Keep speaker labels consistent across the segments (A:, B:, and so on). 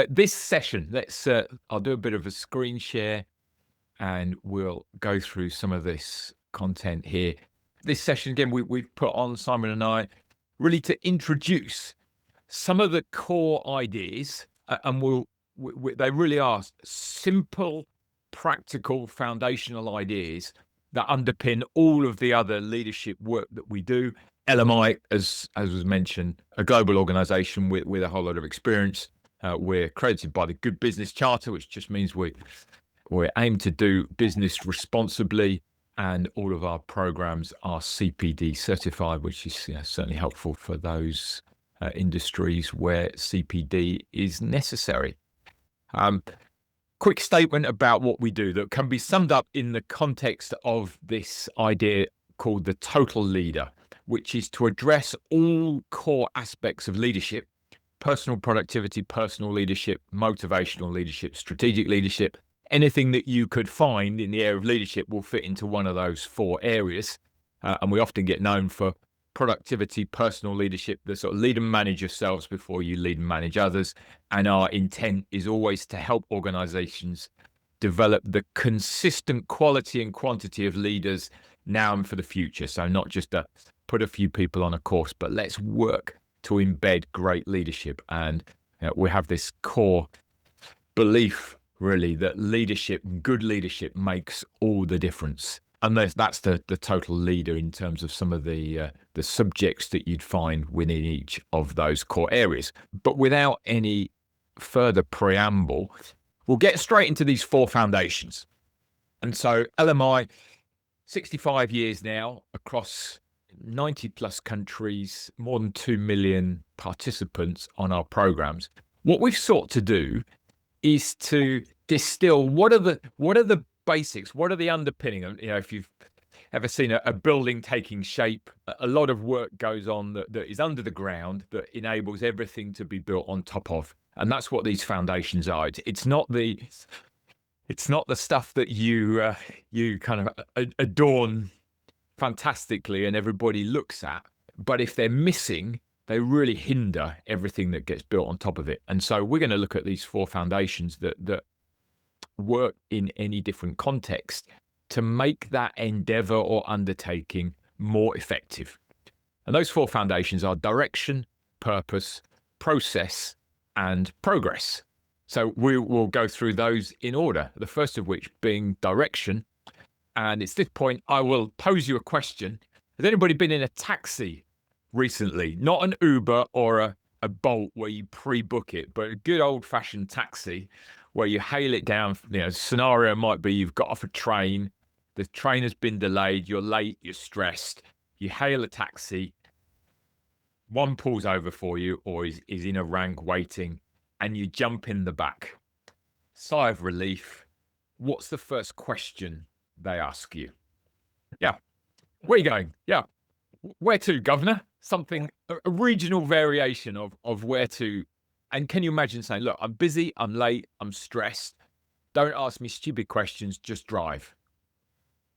A: This session, I'll do a bit of a screen share and we'll go through some of this content here. This session, again, we've put on, Simon and I, really to introduce some of the core ideas, and they really are simple, practical, foundational ideas that underpin all of the other leadership work that we do. LMI, as was mentioned, a global organization with a whole lot of experience. We're accredited by the Good Business Charter, which just means we aim to do business responsibly, and all of our programs are CPD certified, which is certainly helpful for those industries where CPD is necessary. Quick statement about what we do that can be summed up in the context of this idea called the total leader, which is to address all core aspects of leadership: personal productivity, personal leadership, motivational leadership, strategic leadership. Anything that you could find in the area of leadership will fit into one of those four areas. And we often get known for productivity, personal leadership, the sort of lead and manage yourselves before you lead and manage others. And our intent is always to help organizations develop the consistent quality and quantity of leaders now and for the future. So not just to put a few people on a course, but let's work to embed great leadership. And we have this core belief, really, that leadership, good leadership, makes all the difference. And that's the total leader in terms of some of the subjects that you'd find within each of those core areas. But without any further preamble, we'll get straight into these four foundations. And so LMI, 65 years now, across 90 plus countries, more than 2 million participants on our programs. What we've sought to do is to distill what are the basics, what are the underpinning. If you've ever seen a building taking shape, a lot of work goes on that is under the ground that enables everything to be built on top of. And that's what these foundations are. It's not the stuff that you kind of adorn fantastically and everybody looks at, but if they're missing, they really hinder everything that gets built on top of it. And so we're going to look at these four foundations that work in any different context to make that endeavor or undertaking more effective. And those four foundations are direction, purpose, process, and progress. So we will go through those in order, the first of which being direction. And it's this point I will pose you a question. Has anybody been in a taxi recently? Not an Uber or a Bolt where you pre-book it, but a good old-fashioned taxi where you hail it down. Scenario might be you've got off a train, the train has been delayed, you're late, you're stressed, you hail a taxi, one pulls over for you or is in a rank waiting, and you jump in the back. Sigh of relief. What's the first question they ask you? Yeah. Where are you going? Yeah. Where to, governor? Something, a regional variation of where to. And can you imagine saying, look, I'm busy, I'm late, I'm stressed. Don't ask me stupid questions, just drive.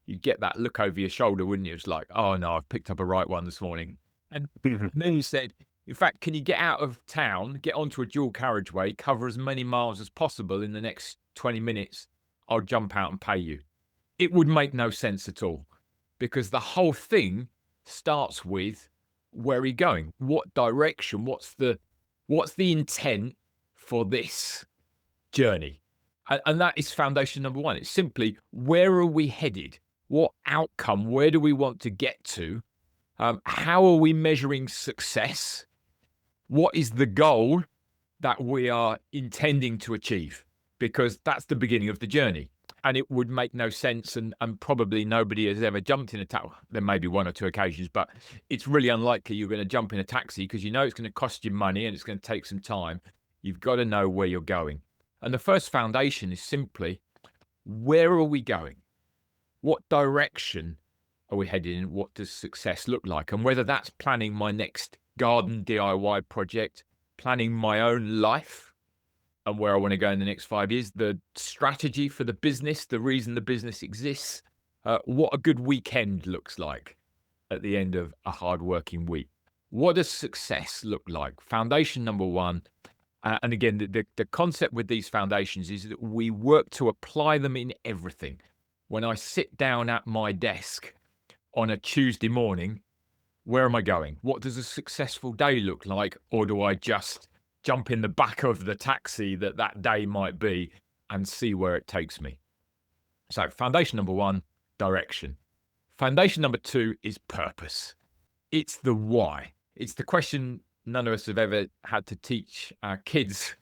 A: You'd get that look over your shoulder, wouldn't you? It's like, oh no, I've picked up a right one this morning. And then you said, in fact, can you get out of town, get onto a dual carriageway, cover as many miles as possible in the next 20 minutes? I'll jump out and pay you. It would make no sense at all, because the whole thing starts with, where are you going? What direction? What's the intent for this journey? And that is foundation number one. It's simply, where are we headed? What outcome? Where do we want to get to? How are we measuring success? What is the goal that we are intending to achieve? Because that's the beginning of the journey. And it would make no sense, and probably nobody has ever jumped in a taxi. There may be one or two occasions, but it's really unlikely you're going to jump in a taxi because you know it's going to cost you money and it's going to take some time. You've got to know where you're going. And the first foundation is simply, where are we going? What direction are we headed in? What does success look like? And whether that's planning my next garden DIY project, planning my own life, and where I want to go in the next 5 years, the strategy for the business, the reason the business exists, what a good weekend looks like at the end of a hard-working week. What does success look like? Foundation number one, And again, the concept with these foundations is that we work to apply them in everything. When I sit down at my desk on a Tuesday morning, where am I going? What does a successful day look like? Or do I just jump in the back of the taxi that day might be and see where it takes me? So foundation number one, direction. Foundation number two is purpose. It's the why. It's the question none of us have ever had to teach our kids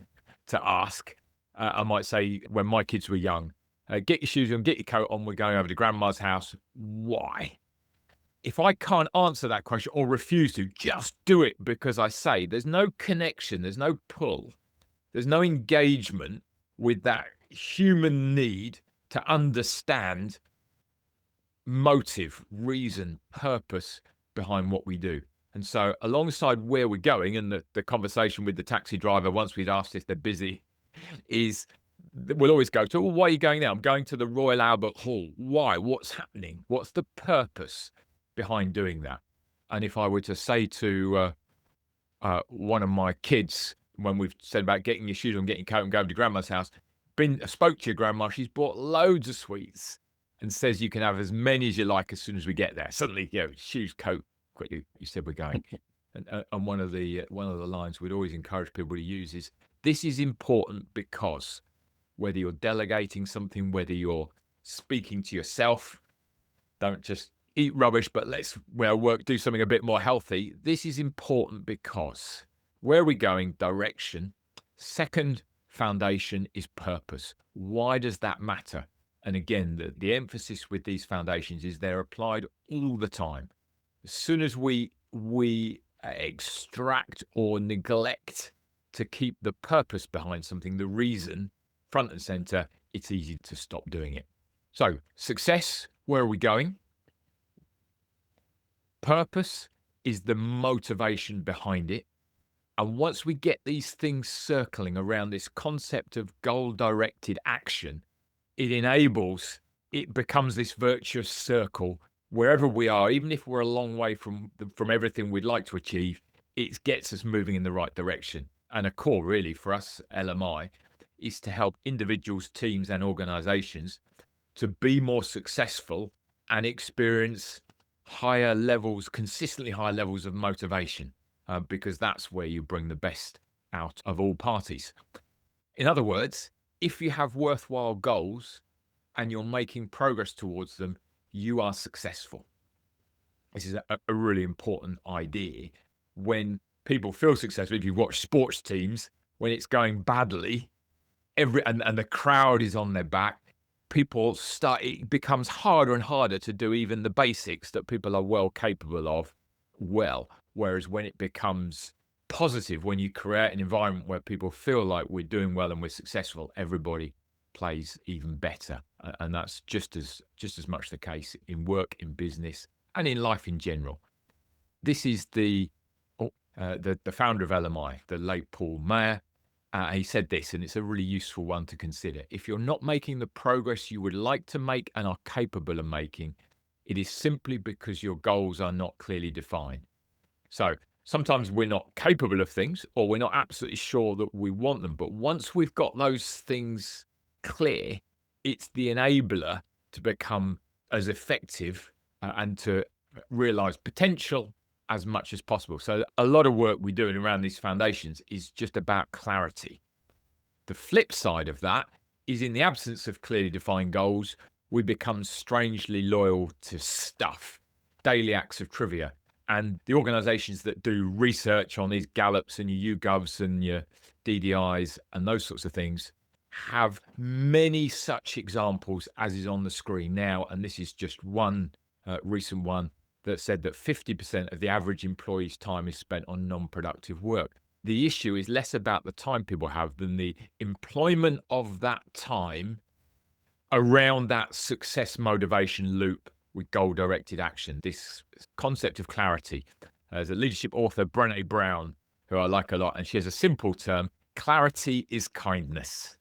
A: to ask. I might say when my kids were young, get your shoes on, get your coat on, we're going over to grandma's house. Why? If I can't answer that question or refuse to, just do it because I say, there's no connection, there's no pull, there's no engagement with that human need to understand motive, reason, purpose behind what we do. And so alongside where we're going, and the conversation with the taxi driver, once we'd asked if they're busy, is we'll always go to, well, why are you going now? I'm going to the Royal Albert Hall. Why? What's happening? What's the purpose behind doing that? And if I were to say to one of my kids, when we've said about getting your shoes on, getting your coat and going to grandma's house, spoke to your grandma, she's bought loads of sweets and says you can have as many as you like as soon as we get there. Suddenly, shoes, coat, quickly, you said we're going. And one of the lines we'd always encourage people to use is, this is important because whether you're delegating something, whether you're speaking to yourself, don't just eat rubbish, but let's do something a bit more healthy. This is important because where are we going? Direction. Second foundation is purpose. Why does that matter? And again, the emphasis with these foundations is they're applied all the time. As soon as we extract or neglect to keep the purpose behind something, the reason, front and center, it's easy to stop doing it. So success, where are we going? Purpose is the motivation behind it. And once we get these things circling around this concept of goal-directed action, it becomes this virtuous circle wherever we are, even if we're a long way from everything we'd like to achieve, it gets us moving in the right direction. And a core really for us, LMI, is to help individuals, teams and organizations to be more successful and experience consistently higher levels of motivation, because that's where you bring the best out of all parties. In other words, if you have worthwhile goals and you're making progress towards them, you are successful. This is a really important idea. When people feel successful, if you watch sports teams, when it's going badly, and the crowd is on their back, it becomes harder and harder to do even the basics that people are well capable of whereas when it becomes positive, when you create an environment where people feel like we're doing well and we're successful, everybody plays even better. And that's just as much the case in work, in business, and in life in general. This is the founder of LMI, the late Paul Mayer. He said this, and it's a really useful one to consider. If you're not making the progress you would like to make and are capable of making, it is simply because your goals are not clearly defined. So sometimes we're not capable of things, or we're not absolutely sure that we want them. But once we've got those things clear, it's the enabler to become as effective and to realize potential as much as possible. So a lot of work we're doing around these foundations is just about clarity. The flip side of that is, in the absence of clearly defined goals, we become strangely loyal to stuff, daily acts of trivia. And the organizations that do research on these Gallups and your YouGovs and your DDIs and those sorts of things have many such examples as is on the screen now. And this is just one recent one that said that 50% of the average employee's time is spent on non-productive work. The issue is less about the time people have than the employment of that time around that success motivation loop with goal-directed action. This concept of clarity. There's a leadership author, Brené Brown, who I like a lot, and she has a simple term: clarity is kindness.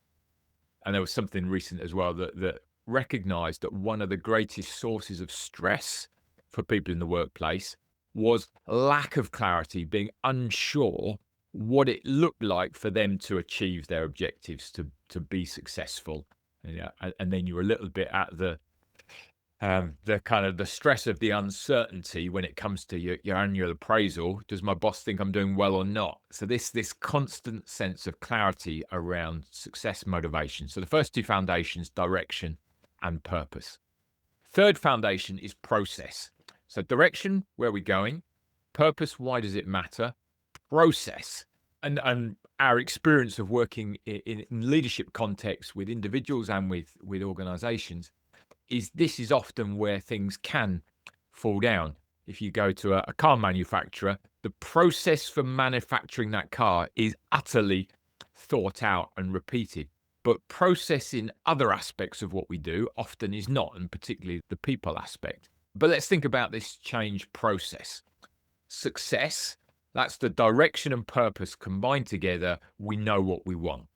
A: And there was something recent as well that recognized that one of the greatest sources of stress for people in the workplace was lack of clarity, being unsure what it looked like for them to achieve their objectives, to be successful. And then you're a little bit at the kind of the stress of the uncertainty when it comes to your annual appraisal. Does my boss think I'm doing well or not? So this constant sense of clarity around success motivation. So the first two foundations, direction and purpose. Third foundation is process. So direction, where are we going? Purpose, why does it matter? Process, and our experience of working in leadership contexts with individuals and with organizations is this is often where things can fall down. If you go to a car manufacturer, the process for manufacturing that car is utterly thought out and repeated. But process in other aspects of what we do often is not, and particularly the people aspect. But let's think about this change process. Success, that's the direction and purpose combined together. We know what we want.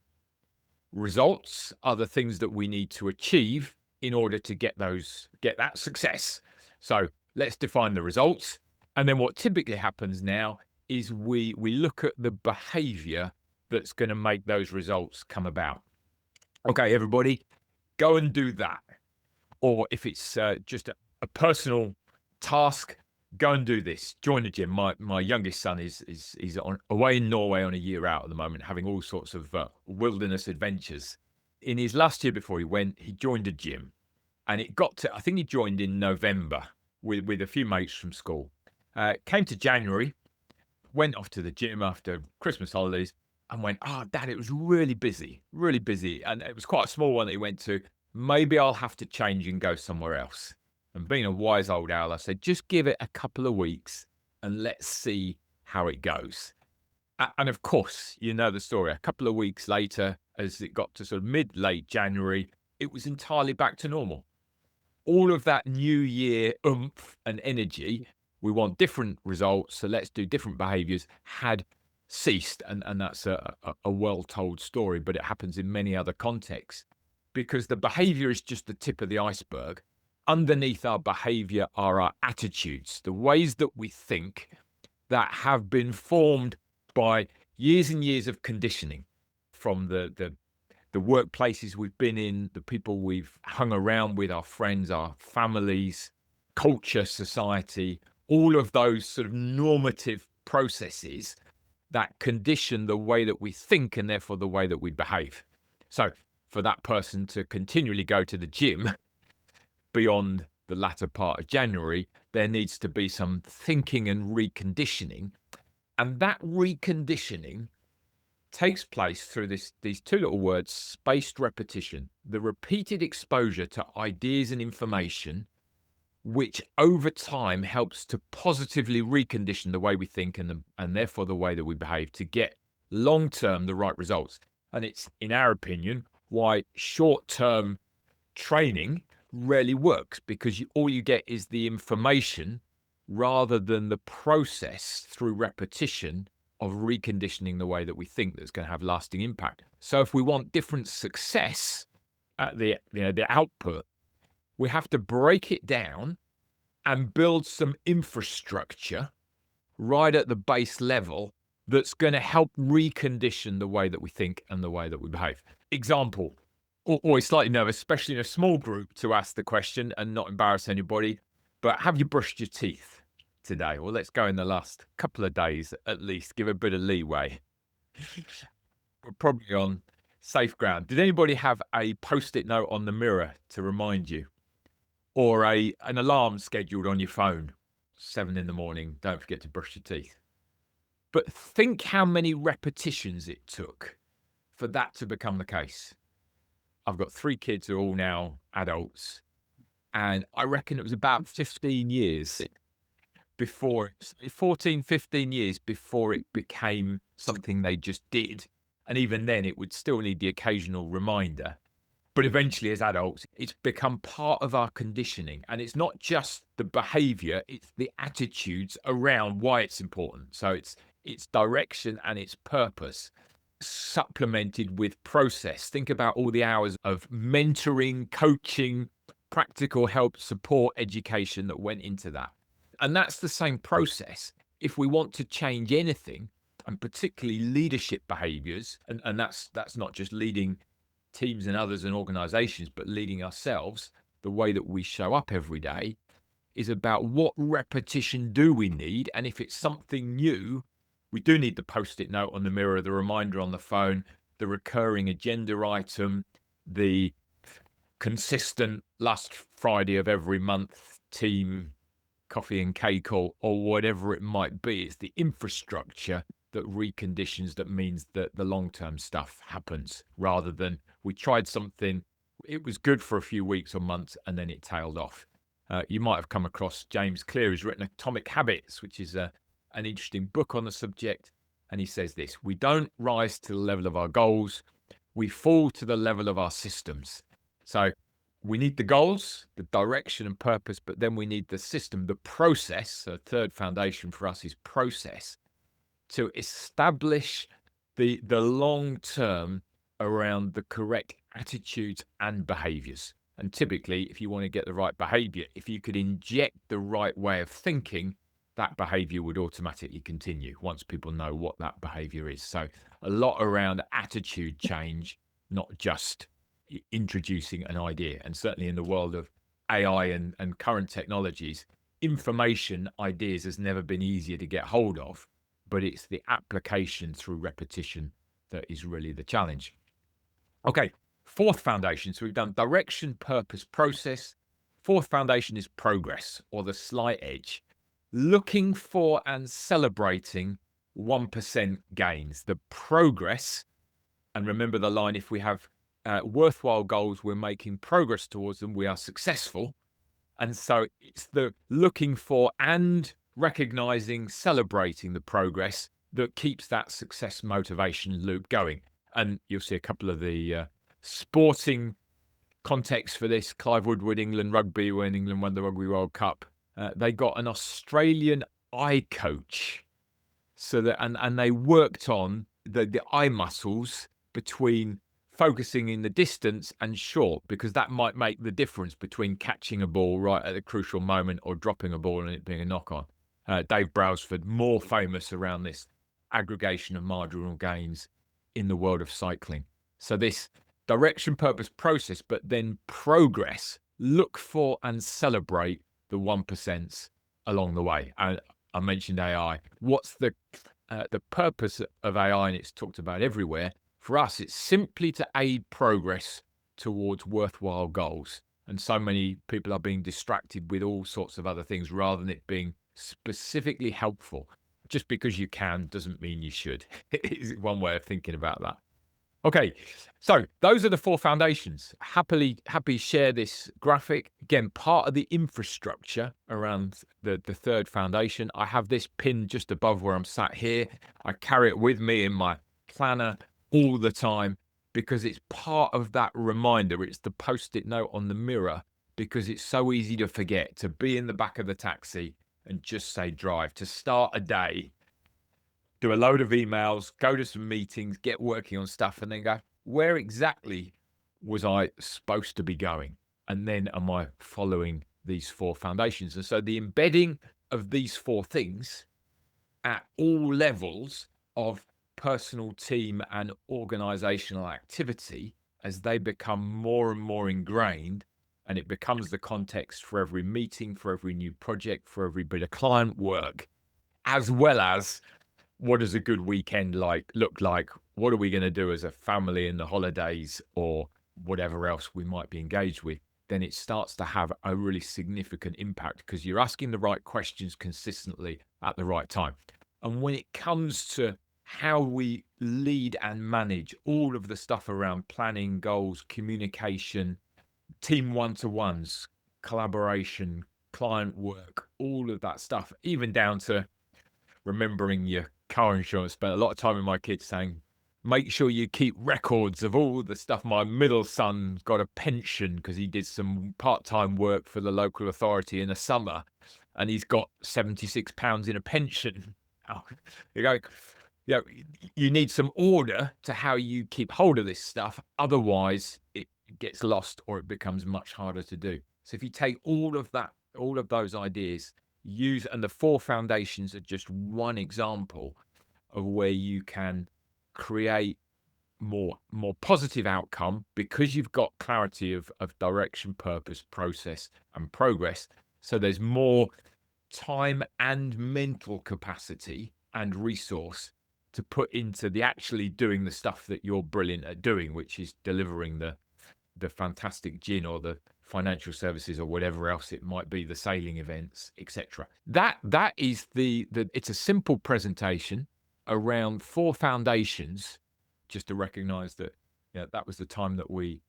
A: Results are the things that we need to achieve in order to get that success. So let's define the results. And then what typically happens now is we look at the behavior that's going to make those results come about. Okay, everybody, go and do that. Or if it's just a personal task, go and do this. Join the gym. My youngest son is away in Norway on a year out at the moment, having all sorts of wilderness adventures. In his last year before he went, he joined a gym, and it got to, I think he joined in November with a few mates from school. Came to January, went off to the gym after Christmas holidays, and went, Dad, it was really busy, and it was quite a small one that he went to. Maybe I'll have to change and go somewhere else. And being a wise old owl, I said, just give it a couple of weeks and let's see how it goes. And of course, you know the story. A couple of weeks later, as it got to sort of late January, it was entirely back to normal. All of that new year oomph and energy, we want different results, so let's do different behaviors, had ceased. And that's a well-told story, but it happens in many other contexts because the behavior is just the tip of the iceberg. Underneath our behavior are our attitudes, the ways that we think that have been formed by years and years of conditioning from the workplaces we've been in, the people we've hung around with, our friends, our families, culture, society, all of those sort of normative processes that condition the way that we think and therefore the way that we behave. So for that person to continually go to the gym beyond the latter part of January, there needs to be some thinking and reconditioning. And that reconditioning takes place through these two little words, spaced repetition, the repeated exposure to ideas and information, which over time helps to positively recondition the way we think and therefore the way that we behave to get long-term the right results. And it's, in our opinion, why short-term training rarely works, because all you get is the information rather than the process through repetition of reconditioning the way that we think that's going to have lasting impact. So if we want different success at the output, we have to break it down and build some infrastructure right at the base level that's going to help recondition the way that we think and the way that we behave. Example, always slightly nervous, especially in a small group, to ask the question and not embarrass anybody, but have you brushed your teeth today? Well, let's go in the last couple of days at least, give a bit of leeway. We're probably on safe ground. Did anybody have a post-it note on the mirror to remind you? Or an alarm scheduled on your phone, 7 a.m, don't forget to brush your teeth. But think how many repetitions it took for that to become the case. I've got 3 kids who are all now adults, and I reckon it was about 15 years before, 14, 15 years before it became something they just did. And even then, it would still need the occasional reminder. But eventually, as adults, it's become part of our conditioning. And it's not just the behavior, it's the attitudes around why it's important. So it's direction and its purpose, supplemented with process. Think about all the hours of mentoring, coaching, practical help, support, education that went into that. And that's the same process. If we want to change anything, and particularly leadership behaviors, and that's not just leading teams and others and organizations, but leading ourselves, the way that we show up every day, is about what repetition do we need. And if it's something new, we do need the post-it note on the mirror, the reminder on the phone, the recurring agenda item, the consistent last Friday of every month team coffee and cake, or whatever it might be. It's the infrastructure that reconditions, that means that the long-term stuff happens, rather than we tried something, it was good for a few weeks or months, and then it tailed off. You might have come across James Clear, who's written Atomic Habits, which is an interesting book on the subject. And he says this: we don't rise to the level of our goals, we fall to the level of our systems. So we need the goals, the direction and purpose, but then we need the system, the process. So third foundation for us is process, to establish the long term around the correct attitudes and behaviors. And typically, if you want to get the right behavior, if you could inject the right way of thinking, that behavior would automatically continue once people know what that behavior is. So a lot around attitude change, not just introducing an idea. And certainly in the world of AI and current technologies, information, ideas has never been easier to get hold of, but it's the application through repetition that is really the challenge. Okay, fourth foundation. So we've done direction, purpose, process. Fourth foundation is progress, or the slight edge. Looking for and celebrating 1% gains, the progress. And remember the line, if we have worthwhile goals, we're making progress towards them, we are successful. And so it's the looking for and recognizing, celebrating the progress that keeps that success motivation loop going. And you'll see a couple of the sporting context for this. Clive Woodward, England rugby, when England won the Rugby World Cup, they got an Australian eye coach, so that and they worked on the eye muscles between focusing in the distance and short, because that might make the difference between catching a ball right at a crucial moment or dropping a ball and it being a knock on. Dave Brailsford, more famous around this aggregation of marginal gains in the world of cycling. So this direction, purpose, process, but then progress. Look for and celebrate the 1% along the way. I mentioned AI. What's the purpose of AI? And it's talked about everywhere. For us, it's simply to aid progress towards worthwhile goals. And so many people are being distracted with all sorts of other things rather than it being specifically helpful. Just because you can doesn't mean you should. Is one way of thinking about that. Okay, so those are the four foundations. Happy share this graphic. Again, part of the infrastructure around the third foundation. I have this pinned just above where I'm sat here. I carry it with me in my planner all the time because it's part of that reminder. It's the post-it note on the mirror, because it's so easy to forget, to be in the back of the taxi and just say drive, to start a day, do a load of emails, go to some meetings, get working on stuff, and then go, where exactly was I supposed to be going? And then am I following these four foundations? And so the embedding of these four things at all levels of personal, team, and organizational activity, as they become more and more ingrained, and it becomes the context for every meeting, for every new project, for every bit of client work, as well as what does a good weekend look like? What are we going to do as a family in the holidays, or whatever else we might be engaged with? Then it starts to have a really significant impact, because you're asking the right questions consistently at the right time. And when it comes to how we lead and manage all of the stuff around planning, goals, communication, team one-to-ones, collaboration, client work, all of that stuff, even down to remembering your car insurance. Spent a lot of time with my kids saying, make sure you keep records of all the stuff. My middle son got a pension because he did some part-time work for the local authority in the summer, and he's got £76 in a pension. You go, you need some order to how you keep hold of this stuff. Otherwise, it gets lost or it becomes much harder to do. So if you take all of that, all of those ideas, and the four foundations are just one example of where you can create more positive outcome because you've got clarity of direction, purpose, process, and progress. So there's more time and mental capacity and resource to put into the actually doing the stuff that you're brilliant at doing, which is delivering the fantastic gin or the financial services or whatever else it might be, the sailing events, etc. That is the it's a simple presentation around 4 foundations, just to recognize that, that was the time that we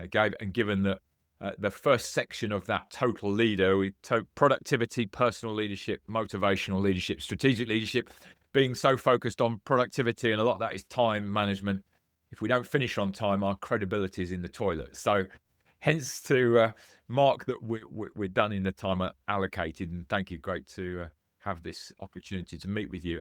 A: gave. And given that the first section of that total leader, we productivity, personal leadership, motivational leadership, strategic leadership, being so focused on productivity, and a lot of that is time management. If we don't finish on time, our credibility is in the toilet. So hence to mark that we're done in the time allocated. And thank you. Great to have this opportunity to meet with you.